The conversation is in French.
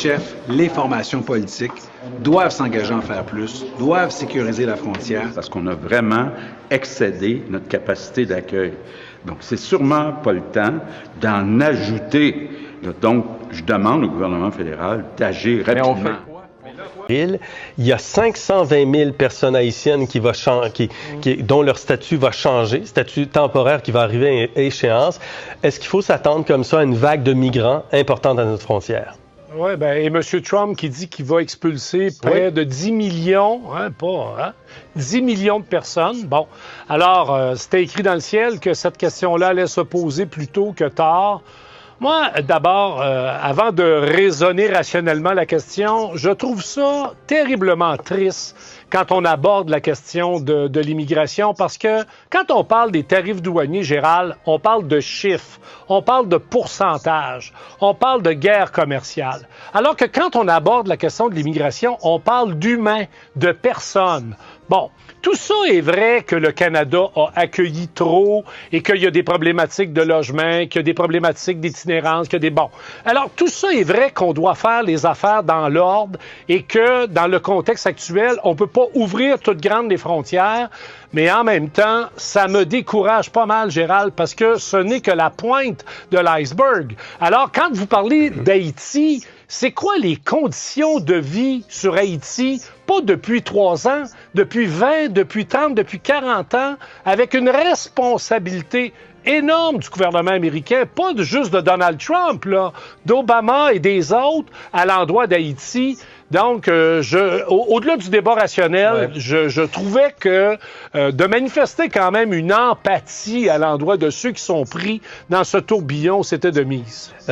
chefs, les formations politiques doivent s'engager à en faire plus, doivent sécuriser la frontière. Parce qu'on a vraiment excédé notre capacité d'accueil. Donc, c'est sûrement pas le temps d'en ajouter. Donc, je demande au gouvernement fédéral d'agir rapidement. Il y a 520 000 personnes haïtiennes dont leur statut va changer, statut temporaire qui va arriver à échéance. Est-ce qu'il faut s'attendre comme ça à une vague de migrants importante à notre frontière? Oui, et M. Trump qui dit qu'il va expulser près de 10 millions, 10 millions de personnes. Bon, alors, c'était écrit dans le ciel que cette question-là allait se poser plus tôt que tard. Moi, d'abord, avant de raisonner rationnellement la question, je trouve ça terriblement triste quand on aborde la question de l'immigration, parce que quand on parle des tarifs douaniers, Gérald, on parle de chiffres, on parle de pourcentage, on parle de guerre commerciale. Alors que quand on aborde la question de l'immigration, on parle d'humains, de personnes. Bon, tout ça est vrai que le Canada a accueilli trop et qu'il y a des problématiques de logement, qu'il y a des problématiques d'itinérance, qu'il y a des... Bon, alors tout ça est vrai qu'on doit faire les affaires dans l'ordre et que dans le contexte actuel, on peut pas ouvrir toutes grandes les frontières, mais en même temps, ça me décourage pas mal, Gérald, parce que ce n'est que la pointe de l'iceberg. Alors, quand vous parlez d'Haïti, c'est quoi les conditions de vie sur Haïti? Pas depuis 3 ans, depuis 20, depuis 30, depuis 40 ans, avec une responsabilité énorme du gouvernement américain, pas juste de Donald Trump, là, d'Obama et des autres à l'endroit d'Haïti. Donc, au-delà du débat rationnel, je trouvais que de manifester quand même une empathie à l'endroit de ceux qui sont pris dans ce tourbillon, c'était de mise.